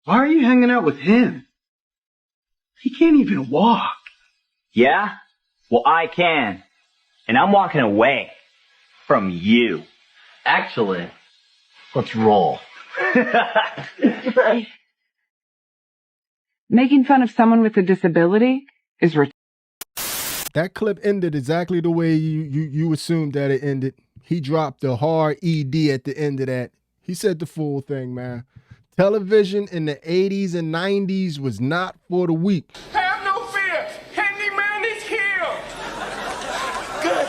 Why are you hanging out with him? He can't even walk. Yeah? Well, I can. And I'm walking away from you. Actually, let's roll. Making fun of someone with a disability is That clip ended exactly the way you assumed that it ended. He dropped a hard ED at the end of that. He said the full thing, man. Television in the 80s and 90s was not for the weak. Have no fear. Handyman is here. Good.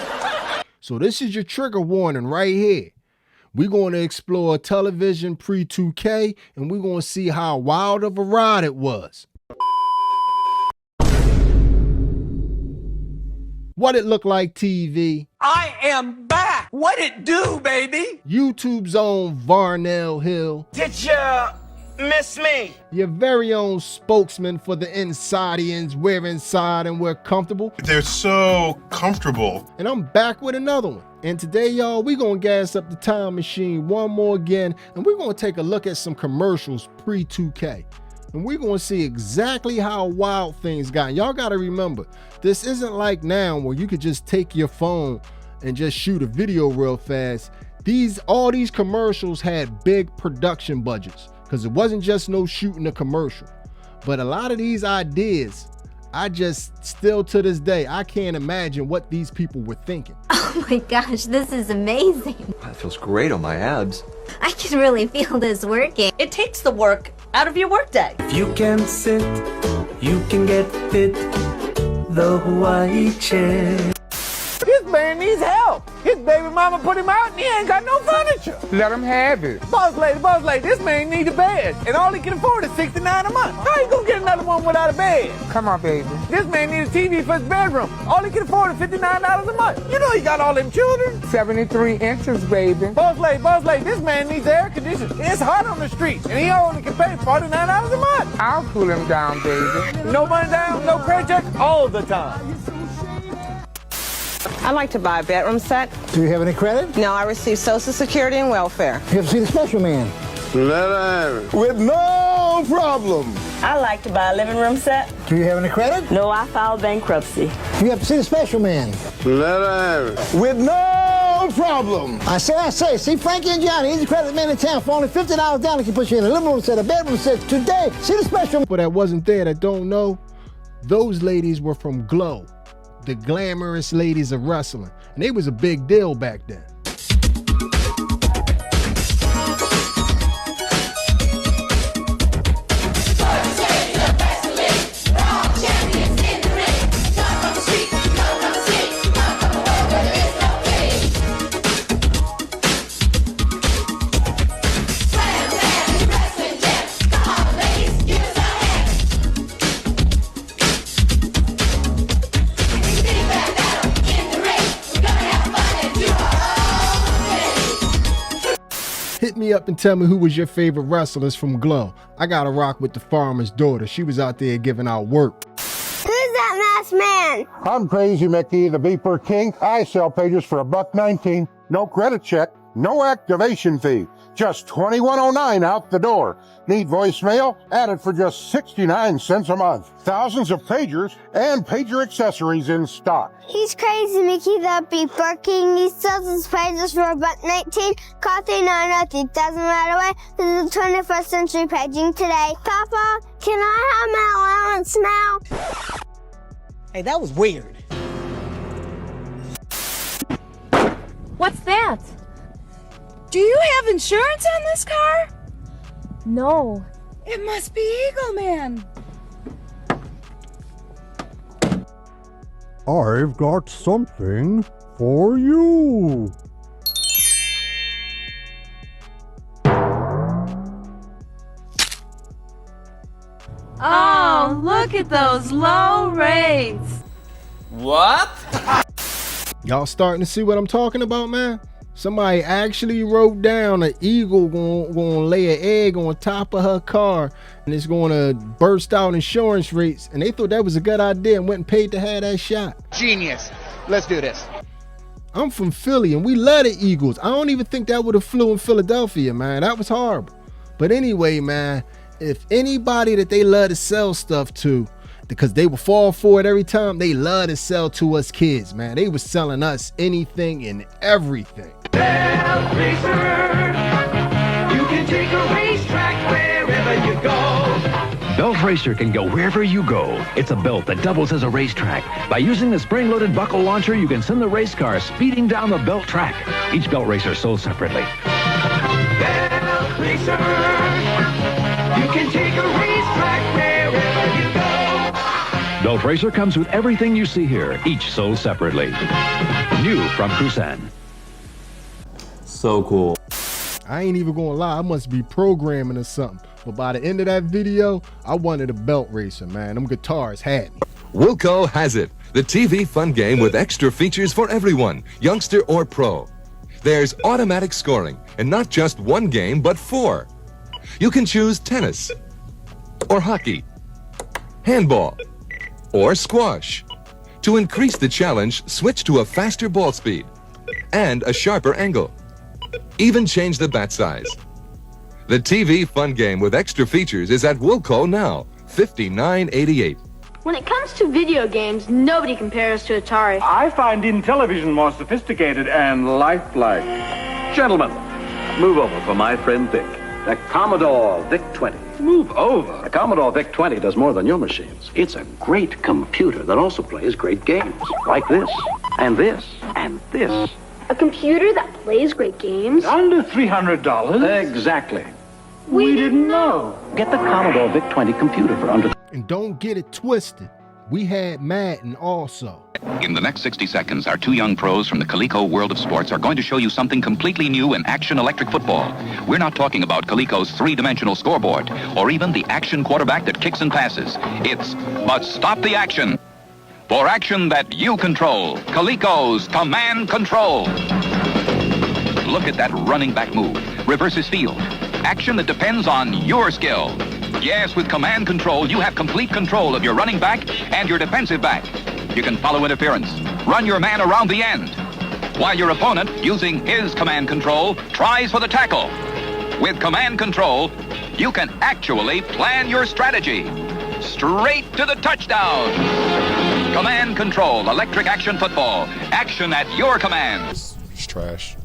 So this is your trigger warning right here. We're going to explore television pre-2K, and we're going to see how wild of a ride it was. What it looked like TV. I am back. What it do, baby? YouTube's own Varnell Hill. Did you miss me? Your very own spokesman for the Insidians. We're inside and we're comfortable. They're so comfortable. And I'm back with another one. And today, y'all, we're going to gas up the time machine one more again, and we're going to take a look at some commercials pre-2K. And we're going to see exactly how wild things got. Y'all got to remember, this isn't like now where you could just take your phone and just shoot a video real fast. All these commercials had big production budgets because it wasn't just no shooting a commercial. But a lot of these ideas, I just still to this day, I can't imagine what these people were thinking. Oh my gosh, this is amazing. That feels great on my abs. I can really feel this working. It takes the work out of your workday. If you can sit, you can get fit. The Hawaii chair. This man needs help. His baby mama put him out and he ain't got no furniture. Let him have it. Boss lady, this man needs a bed. And all he can afford is $69 a month. How you gonna get another one without a bed? Come on, baby. This man needs a TV for his bedroom. All he can afford is $59 a month. You know he got all them children. 73 inches, baby. Boss lady, this man needs air conditioning. It's hot on the street, and he only can pay $49 a month. I'll cool him down, baby. No money down, no credit check, all the time. I like to buy a bedroom set. Do you have any credit? No, I receive Social Security and welfare. You ever see the special man? Let her have it. With no problem. I like to buy a living room set. Do you have any credit? No, I filed bankruptcy. You have to see the special man. Let her have it. With no problem. I say. See Frankie and Johnny, he's the credit man in town. For only $50 down, he can put you in a living room set, a bedroom set today. See the special man. But that wasn't there that don't know, those ladies were from Glow, the glamorous ladies of wrestling. And they was a big deal back then. Hit me up and tell me who was your favorite wrestlers from Glow. I gotta rock with the farmer's daughter. She was out there giving out work. Who's that masked man? I'm Crazy Mickey, the Beeper King. I sell pages for $1.19. No credit check, no activation fee. Just $21.09 out the door. Need voicemail? Add it for just 69 cents a month. Thousands of pagers and pager accessories in stock. He's Crazy Mickey, the Beeper King. He sells his pages for $1.19. Call 390-3000 right away. This is the 21st century paging today. Papa, can I have my allowance now? Hey, that was weird. What's that? Do you have insurance on this car? No. It must be Eagle Man. I've got something for you. Oh, look at those low rates. What? Y'all starting to see what I'm talking about, man? Somebody actually wrote down an eagle gonna lay an egg on top of her car and it's gonna burst out insurance rates, and they thought that was a good idea and went and paid to have that shot. Genius. Let's do this. I'm from Philly and we love the Eagles. I don't even think that would have flew in Philadelphia, man. That was horrible. But anyway, man, If anybody that they love to sell stuff to, because they will fall for it every time, they love to sell to us kids, man. They was selling us anything and everything. Belt Racer, you can take a racetrack wherever you go. Belt Racer can go wherever you go. It's a belt that doubles as a racetrack. By using the spring-loaded buckle launcher, you can send the race car speeding down the belt track. Each Belt Racer sold separately. Belt Racer, you can take a racetrack wherever you go. Belt Racer comes with everything you see here, each sold separately. New from Kusan. So cool. I ain't even gonna lie, I must be programming or something. But by the end of that video, I wanted a Belt Racer, man. Them guitars had me. Wilco has it. The TV fun game with extra features for everyone, youngster or pro. There's automatic scoring, and not just one game, but 4. You can choose tennis, or hockey, handball, or squash. To increase the challenge, switch to a faster ball speed and a sharper angle. Even change the bat size. The TV fun game with extra features is at Wilco now, $59.88. When it comes to video games, nobody compares to Atari. I find Intellivision more sophisticated and lifelike. Gentlemen, move over for my friend Vic. The Commodore VIC-20. Move over. The Commodore VIC-20 does more than your machines. It's a great computer that also plays great games. Like this, and this, and this. A computer that plays great games? Under $300? Exactly. We didn't know. Get the Commodore VIC-20 computer for under... And don't get it twisted. We had Madden also. In the next 60 seconds, our 2 young pros from the Coleco World of Sports are going to show you something completely new in action electric football. We're not talking about Coleco's 3-dimensional scoreboard, or even the action quarterback that kicks and passes. It's, but stop the action. For action that you control, Coleco's Command Control. Look at that running back move. Reverses field. Action that depends on your skill. Yes, with Command Control, you have complete control of your running back and your defensive back. You can follow interference, run your man around the end, while your opponent, using his Command Control, tries for the tackle. With Command Control, you can actually plan your strategy. Straight to the touchdown. Command Control, electric action football. Action at your command. It's trash.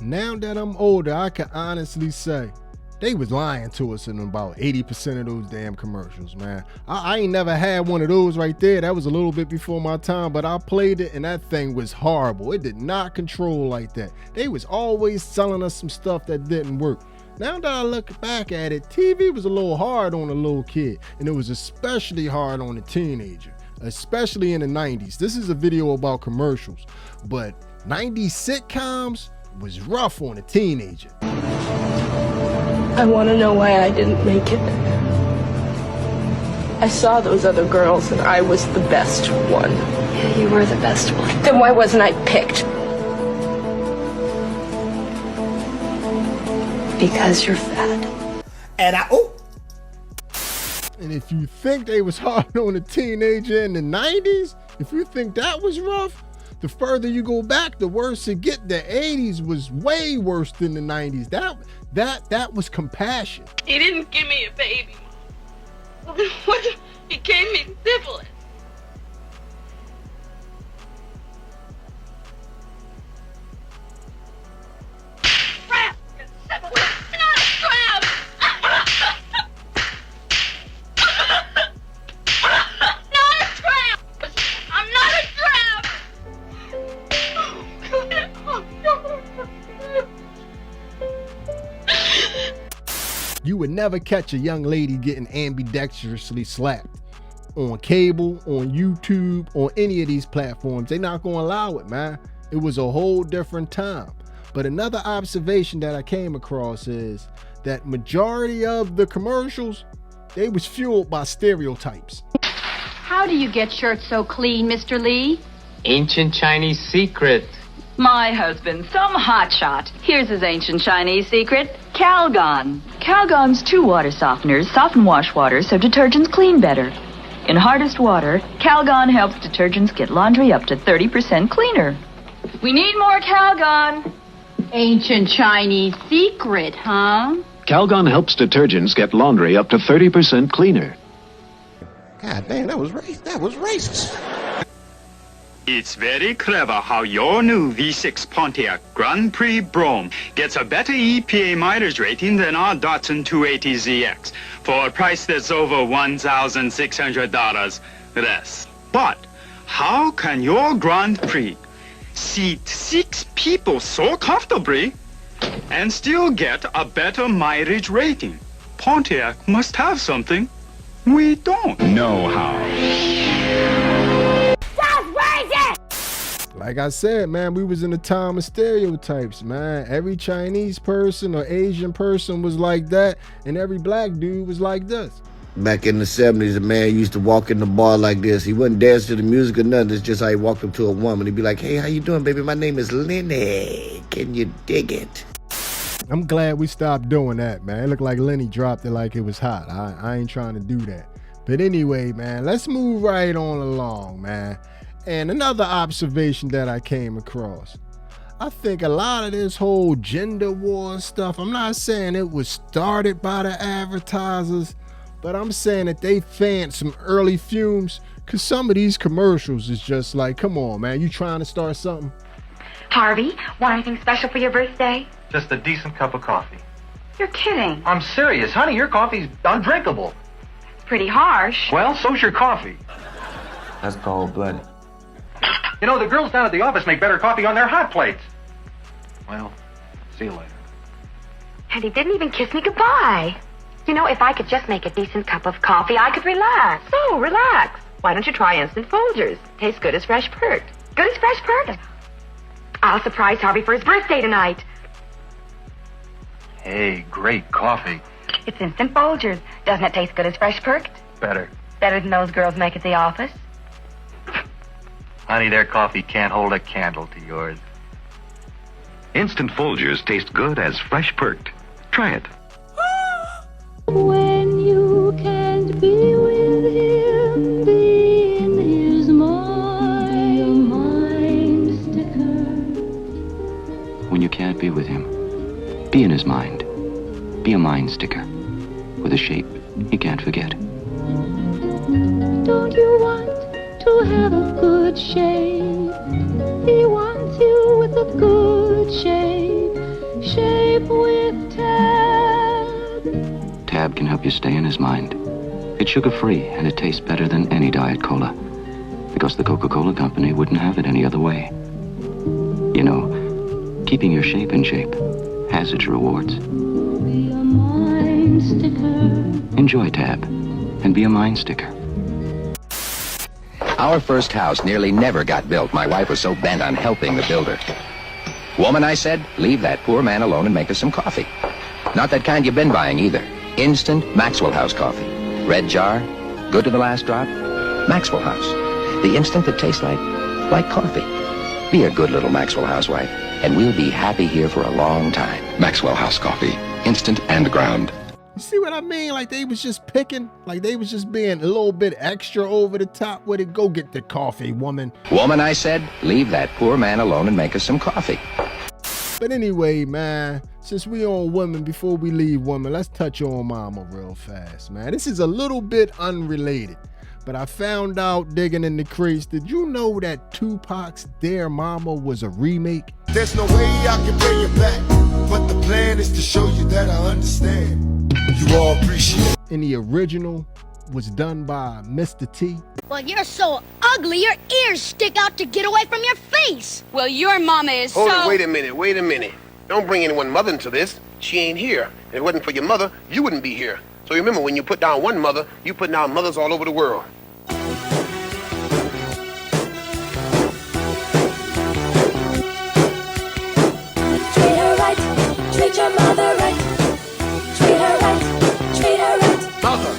Now that I'm older, I can honestly say they was lying to us in about 80% of those damn commercials, man. I ain't never had one of those right there. That was a little bit before my time, but I played it and that thing was horrible. It did not control like that. They was always selling us some stuff that didn't work. Now that I look back at it, TV was a little hard on a little kid, and it was especially hard on a teenager, especially in the 90s. This is a video about commercials, but 90s sitcoms was rough on a teenager. I want to know why I didn't make it. I saw those other girls and I was the best one. Yeah, you were the best one. Then why wasn't I picked? Because you're fat. And And if you think they was hard on a teenager in the 90s, if you think that was rough, the further you go back, the worse it get. The 80s was way worse than the 90s. That was compassion. He didn't give me a baby, Mom. He gave me syphilis. You would never catch a young lady getting ambidextrously slapped on cable, on YouTube, on any of these platforms. They're not gonna allow it, man. It was a whole different time. But another observation that I came across is that majority of the commercials, they was fueled by stereotypes. How do you get shirts so clean, Mr. Lee? Ancient Chinese secret. My husband, some hotshot. Here's his ancient Chinese secret, Calgon. Calgon's 2 water softeners soften wash water so detergents clean better. In hardest water, Calgon helps detergents get laundry up to 30% cleaner. We need more Calgon. Ancient Chinese secret, huh? Calgon helps detergents get laundry up to 30% cleaner. God damn, that was racist. It's very clever how your new V6 Pontiac Grand Prix Brougham gets a better EPA mileage rating than our Datsun 280ZX for a price that's over $1,600 less. But how can your Grand Prix seat 6 people so comfortably and still get a better mileage rating? Pontiac must have something we don't know how. Like I said, man, we was in the time of stereotypes, man. Every Chinese person or Asian person was like that, and every black dude was like this. Back in the 70s, a man used to walk in the bar like this. He wouldn't dance to the music or nothing. It's just how he walked up to a woman. He'd be like, hey, how you doing, baby? My name is Lenny. Can you dig it? I'm glad we stopped doing that, man. It looked like Lenny dropped it like it was hot. I ain't trying to do that. But anyway, man, let's move right on along, man. And another observation that I came across. I think a lot of this whole gender war stuff, I'm not saying it was started by the advertisers, but I'm saying that they fanned some early fumes, because some of these commercials is just like, come on, man, you trying to start something? Harvey, want anything special for your birthday? Just a decent cup of coffee. You're kidding. I'm serious, honey, your coffee's undrinkable. It's pretty harsh. Well, so's your coffee. That's cold-blooded. You know, the girls down at the office make better coffee on their hot plates. Well, see you later. And he didn't even kiss me goodbye. You know, if I could just make a decent cup of coffee, I could relax. So, relax. Why don't you try Instant Folgers? Tastes good as fresh perked. Good as fresh perked. I'll surprise Harvey for his birthday tonight. Hey, great coffee. It's Instant Folgers. Doesn't it taste good as fresh perked? Better. Better than those girls make at the office. Honey, their coffee can't hold a candle to yours. Instant Folgers taste good as fresh perked. Try it. When you can't be with him, be in his mind sticker. When you can't be with him, be in his mind. Be a mind sticker with a shape he can't forget. Don't you want to have a good shape? He wants you with a good shape. Shape with Tab. Tab can help you stay in his mind. It's sugar-free and it tastes better than any Diet Cola, because the Coca-Cola Company wouldn't have it any other way. You know, keeping your shape in shape has its rewards. Be a mind sticker. Enjoy Tab and be a mind sticker. Our first house nearly never got built. My wife was so bent on helping the builder. Woman, I said, leave that poor man alone and make us some coffee. Not that kind you've been buying either. Instant Maxwell House coffee. Red jar, good to the last drop. Maxwell House. The instant that tastes like coffee. Be a good little Maxwell housewife, and we'll be happy here for a long time. Maxwell House coffee. Instant and ground. You see what I mean? Like they was just picking, like they was just being a little bit extra over the top with it. Go get the coffee, woman. Woman, I said, leave that poor man alone and make us some coffee. But anyway, man, since we on women, before we leave women, let's touch on mama real fast, man. This is a little bit unrelated, but I found out digging in the crates. Did you know that Tupac's Dear Mama was a remake? There's no way I can bring you back, but the plan is to show you that I understand. You all appreciate it. And the original was done by Mr. T. Well, you're so ugly, your ears stick out to get away from your face. Well, your mama is Hold it, wait a minute. Don't bring anyone mother into this. She ain't here. If it wasn't for your mother, you wouldn't be here. So remember, when you put down one mother, you put down mothers all over the world. Treat her right, treat your mother right. Treat her right, treat her right. Mother,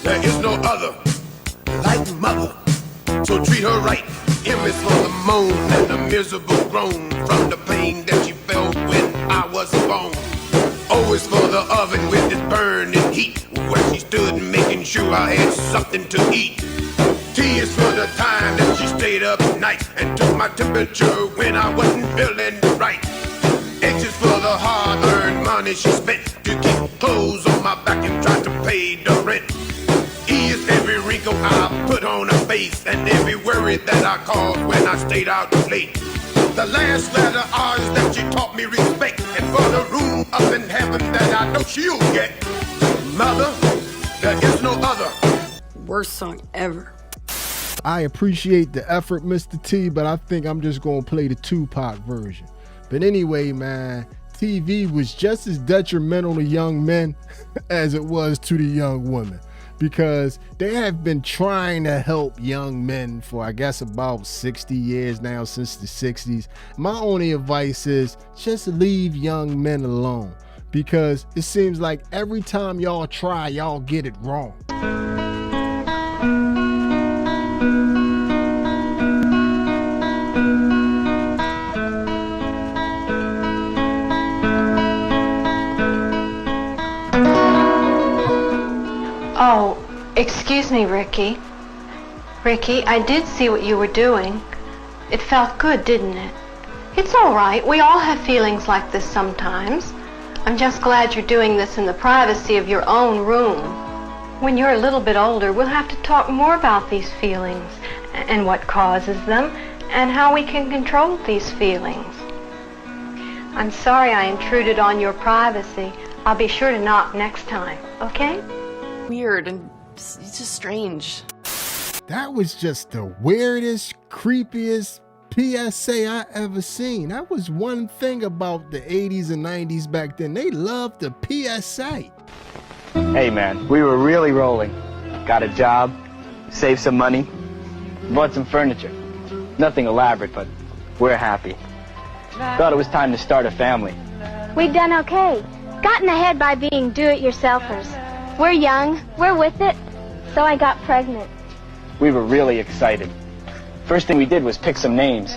there is no other like mother. So treat her right. M is for the moan and the miserable groan from the pain that she felt when I was born. O is for the oven with its burning heat, where she stood making sure I had something to eat. T is for the time that she stayed up nights and took my temperature when I wasn't feeling right. H is for the hard-earned money she spent to keep clothes on my back and tried to pay the rent. He is every wrinkle I put on a face and every worry that I caused when I stayed out late. The last letter R is that she taught me respect, and for the room up in heaven that I know she'll get. Mother, there is no other. Worst song ever. I appreciate the effort, Mr. T, but I think I'm just gonna play the Tupac version. But anyway, man, TV was just as detrimental to young men as it was to the young women, because they have been trying to help young men for, I guess, about 60 years now, since the 60s. My only advice is just leave young men alone, because it seems like every time y'all try, y'all get it wrong. Oh, excuse me, Ricky. Ricky, I did see what you were doing. It felt good, didn't it? It's all right. We all have feelings like this sometimes. I'm just glad you're doing this in the privacy of your own room. When you're a little bit older, we'll have to talk more about these feelings and what causes them and how we can control these feelings. I'm sorry I intruded on your privacy. I'll be sure to knock next time, okay? Weird and it's just strange. That was just the weirdest, creepiest PSA I ever seen. That was one thing about the 80s and 90s back then. They loved the PSA. Hey man, we were really rolling. Got a job, saved some money, bought some furniture. Nothing elaborate, but we're happy. Thought it was time to start a family. We've done okay. Gotten ahead by being do-it-yourselfers. We're young, we're with it, so I got pregnant. We were really excited. First thing we did was pick some names.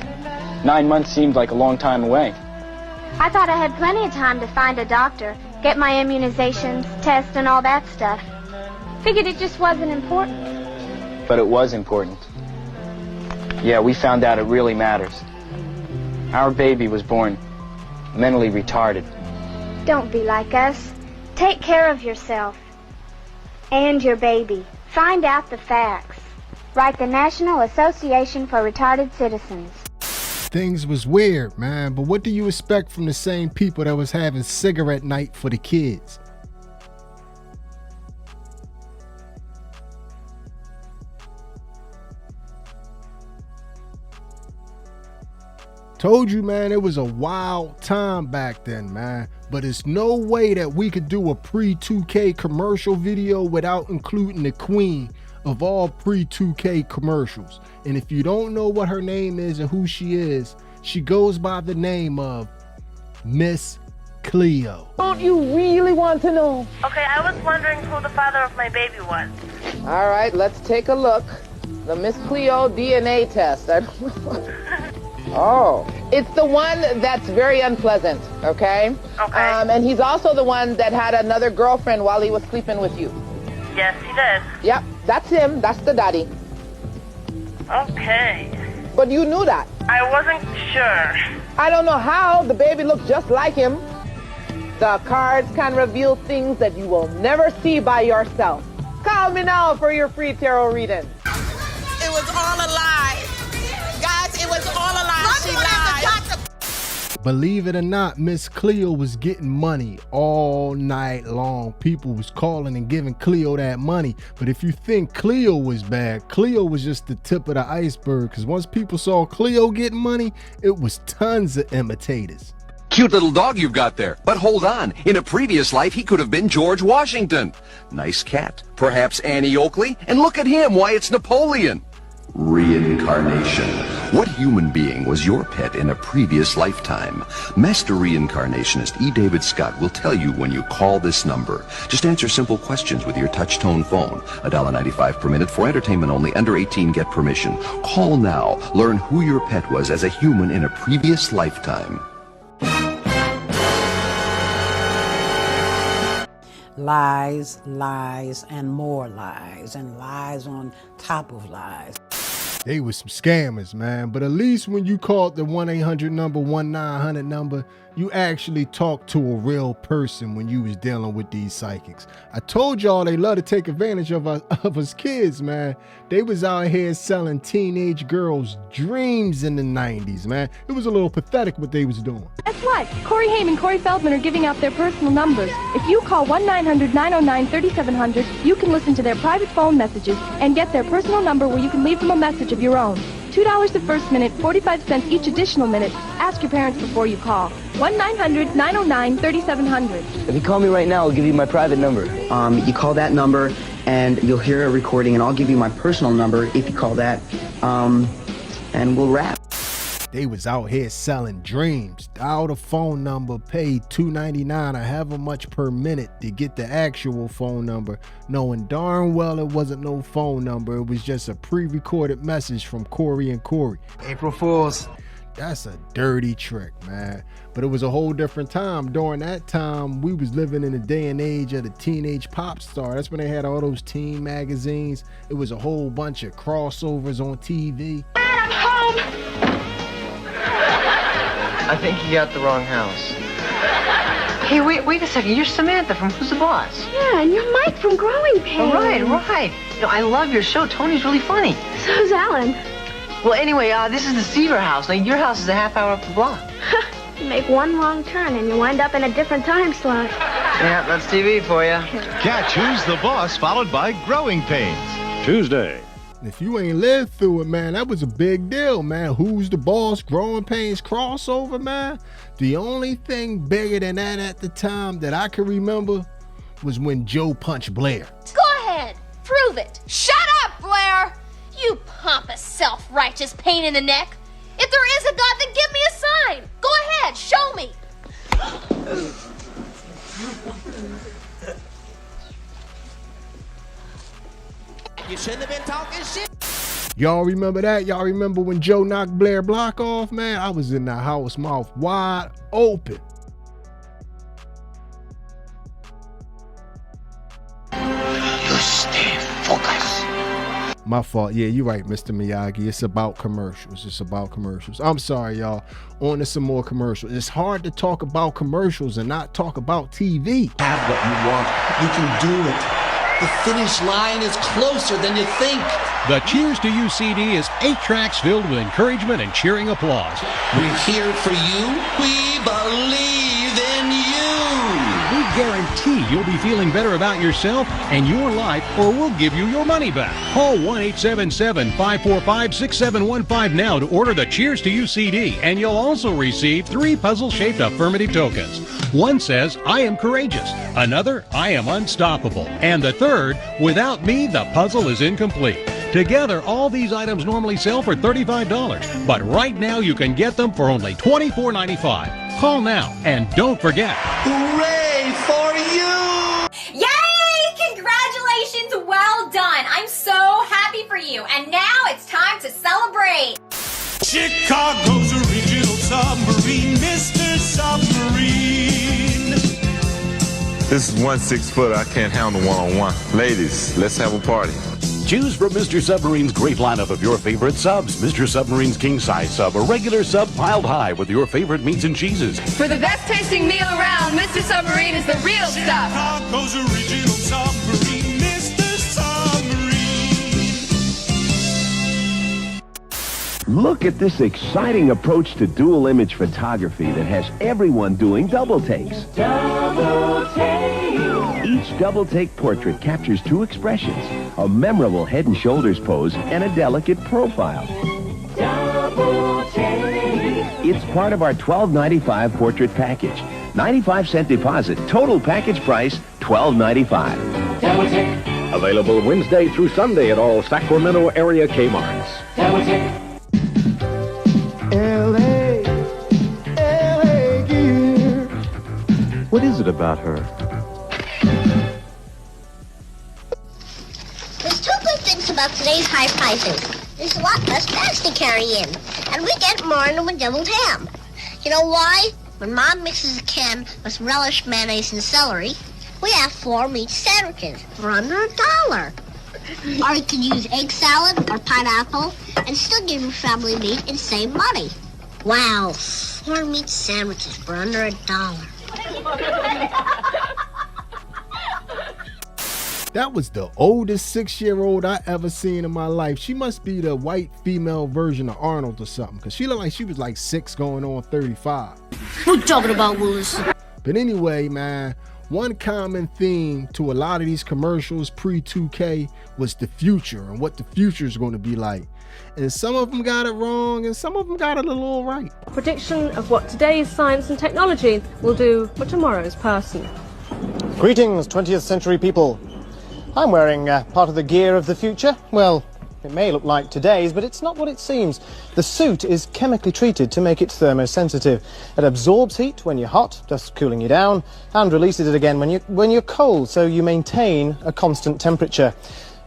9 months seemed like a long time away. I thought I had plenty of time to find a doctor, get my immunizations, test, and all that stuff. Figured it just wasn't important. But it was important. Yeah, we found out it really matters. Our baby was born mentally retarded. Don't be like us. Take care of yourself. And your baby. Find out the facts. Write the National Association for Retarded Citizens. Things was weird, man, but what do you expect from the same people that was having cigarette night for the kids? Told you, man, it was a wild time back then, man. But it's no way that we could do a pre-2K commercial video without including the queen of all pre-2K commercials. And if you don't know what her name is and who she is, she goes by the name of Miss Cleo. Don't you really want to know? Okay, I was wondering who the father of my baby was. All right, let's take a look. The Miss Cleo DNA test. Oh, it's the one that's very unpleasant, okay? Okay. And he's also the one that had another girlfriend while he was sleeping with you. Yes, he did. Yep, that's him. That's the daddy. Okay. But you knew that. I wasn't sure. I don't know how. The baby looked just like him. The cards can reveal things that you will never see by yourself. Call me now for your free tarot reading. It was all a lie. Guys, it was all a lie. She lied. Believe it or not, Miss Cleo was getting money all night long. People was calling and giving Cleo that money. But if you think Cleo was bad, Cleo was just the tip of the iceberg. Because once people saw Cleo getting money, it was tons of imitators. Cute little dog you've got there. But hold on. In a previous life, he could have been George Washington. Nice cat. Perhaps Annie Oakley. And look at him. Why, it's Napoleon. Reincarnation. What human being was your pet in a previous lifetime? Master reincarnationist E. David Scott will tell you when you call this number. Just answer simple questions with your touch-tone phone. $1.95 per minute for entertainment only. Under 18, get permission. Call now. Learn who your pet was as a human in a previous lifetime. Lies, lies, and more lies, and lies on top of lies. They was some scammers, man. But at least when you called the 1-800 number, 1-900 number, you actually talked to a real person when you was dealing with these psychics. I told y'all they love to take advantage of us kids, man. They was out here selling teenage girls dreams in the 90s, man. It was a little pathetic what they was doing. Guess what? Corey Haim and Corey Feldman are giving out their personal numbers. If you call 1-900-909-3700, you can listen to their private phone messages and get their personal number where you can leave them a message of your own. $2 the first minute, 45 cents each additional minute. Ask your parents before you call. 1-900-909-3700. If you call me right now, I'll give you my private number. You call that number, and you'll hear a recording, and I'll give you my personal number if you call that, and we'll wrap. They was out here selling dreams. Dial the phone number, paid $2.99 or however much per minute to get the actual phone number, knowing darn well it wasn't no phone number. It was just a pre-recorded message from Corey and Corey. April Fools. That's a dirty trick, man. But it was a whole different time. During that time, we was living in the day and age of the teenage pop star. That's when they had all those teen magazines. It was a whole bunch of crossovers on TV. I'm home! I think you got the wrong house. Hey, wait a second. You're Samantha from Who's the Boss? Yeah, and you're Mike from Growing Pains. Right. You know, I love your show. Tony's really funny. So's Alan. Well, anyway, this is the Seaver house. Now, your house is a half hour up the block. You make one wrong turn and you wind up in a different time slot. Yeah, that's TV for you. Catch Who's the Boss, followed by Growing Pains. Tuesday. If you ain't lived through it, man, that was a big deal, man. Who's the Boss, Growing Pains crossover, man. The only thing bigger than that at the time that I can remember was when Joe punched Blair. Go ahead, prove it. Shut up, Blair! You pompous, self-righteous pain in the neck. If there is a God, then give me a sign. Go ahead, show me. You shouldn't have been talking shit. Y'all remember that? Y'all remember when Joe knocked Blair Block off, man? I was in the house, mouth wide open. You stay focused. My fault. Yeah, you're right, Mr. Miyagi. It's about commercials. I'm sorry, y'all. On to some more commercials. It's hard to talk about commercials and not talk about TV. Have what you want. You can do it. The finish line is closer than you think. The Cheers to You CD is 8 tracks filled with encouragement and cheering applause. We're here for you. We believe in you. We guarantee you'll be feeling better about yourself and your life, or we'll give you your money back. Call 1-877-545-6715 now to order the Cheers to You CD, and you'll also receive 3 puzzle-shaped affirmative tokens. One says, I am courageous. Another, I am unstoppable. And the third, without me, the puzzle is incomplete. Together, all these items normally sell for $35, but right now you can get them for only $24.95. Call now, and don't forget. Hooray for you! Yay! Congratulations! Well done! I'm so happy for you. And now it's time to celebrate. Chicago's original submarine, Mr. Submarine. This is 1 6-footer. I can't handle one-on-one. Ladies, let's have a party. Choose from Mr. Submarine's great lineup of your favorite subs. Mr. Submarine's king-size sub, a regular sub piled high with your favorite meats and cheeses. For the best tasting meal around, Mr. Submarine is the real stuff. Chicago's original submarine, Mr. Submarine. Look at this exciting approach to dual image photography that has everyone doing double takes. Double take. Each double take portrait captures 2 expressions, a memorable head and shoulders pose and a delicate profile. Double take. It's part of our $12.95 portrait package. 95-cent deposit, total package price $12.95. Double take. Available Wednesday through Sunday at all Sacramento area Kmarts. Double take. L.A. gear. What is it about her? There's 2 good things about today's high prices. There's a lot less bags to carry in, and we get more in them with deviled ham. You know why? When Mom mixes a can with relish, mayonnaise, and celery, we have 4 meat sandwiches for under $1. Or you could use egg salad or pineapple and still give your family meat and save money. Wow, 4 meat sandwiches for under $1. That was the oldest 6-year-old I ever seen in my life. She must be the white female version of Arnold or something, because she looked like she was like 6 going on 35. What you talking about, Willis? But anyway, man, one common theme to a lot of these commercials pre-2K was the future and what the future is going to be like. And some of them got it wrong and some of them got it a little right. Prediction of what today's science and technology will do for tomorrow's person. Greetings, 20th century people. I'm wearing part of the gear of the future. Well, it may look like today's, but it's not what it seems. The suit is chemically treated to make it thermosensitive. It absorbs heat when you're hot, thus cooling you down, and releases it again when you're cold, so you maintain a constant temperature.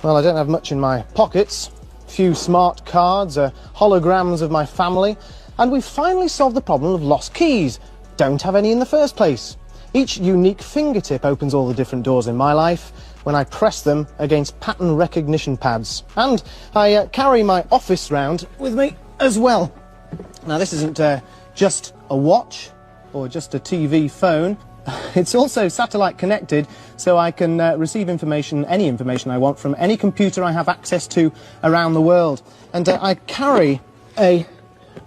Well, I don't have much in my pockets. A few smart cards, holograms of my family, and we've finally solved the problem of lost keys. Don't have any in the first place. Each unique fingertip opens all the different doors in my life when I press them against pattern recognition pads. And I carry my office round with me as well. Now, this isn't just a watch or just a TV phone. It's also satellite connected, so I can receive information, any information I want, from any computer I have access to around the world. And I carry a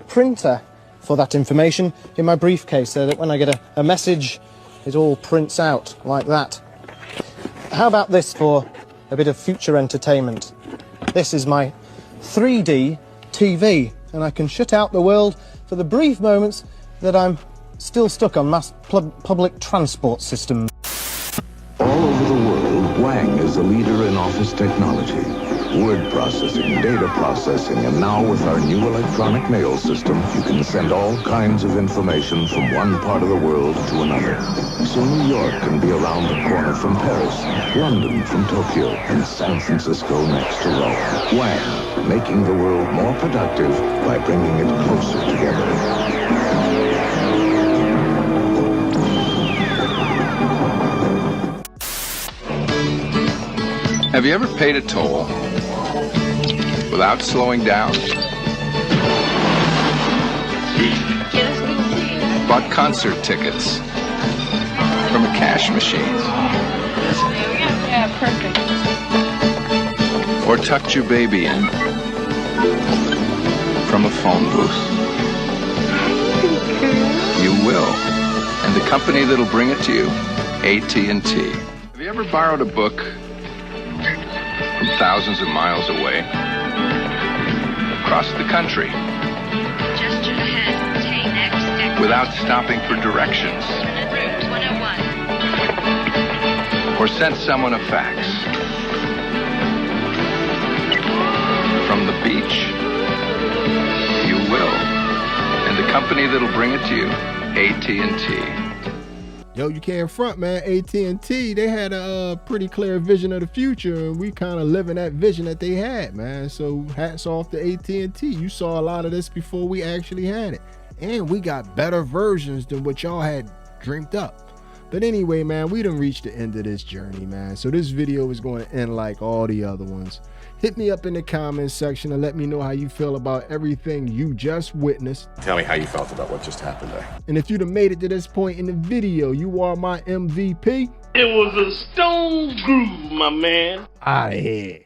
printer for that information in my briefcase, so that when I get a message, it all prints out like that. How about this for a bit of future entertainment? This is my 3D TV, and I can shut out the world for the brief moments that I'm still stuck on mass public transport systems. All over the world, Wang is a leader in office technology. Word processing, data processing, and now with our new electronic mail system, you can send all kinds of information from one part of the world to another. So New York can be around the corner from Paris, London from Tokyo, and San Francisco next to Rome. Wang, making the world more productive by bringing it closer together. Have you ever paid a toll without slowing down? Bought concert tickets from a cash machine? Yeah, perfect. Or tucked your baby in from a phone booth? You will. And the company that'll bring it to you, AT&T. Have you ever borrowed a book from thousands of miles away, across the country, Gesture ahead. Take next step. without stopping for directions, Route 101. or sent someone a fax from the beach? You will. And the company that'll bring it to you, AT&T. Yo, you can't front, man. AT&T, they had a pretty clear vision of the future, and we kind of live in that vision that they had, man. So hats off to AT&T. You saw a lot of this before we actually had it. And we got better versions than what y'all had dreamt up. But anyway, man, we done reached the end of this journey, man. So this video is going to end like all the other ones. Hit me up in the comments section and let me know how you feel about everything you just witnessed. Tell me how you felt about what just happened there. And if you'd have made it to this point in the video, you are my MVP. It was a stone groove, my man. Out of here.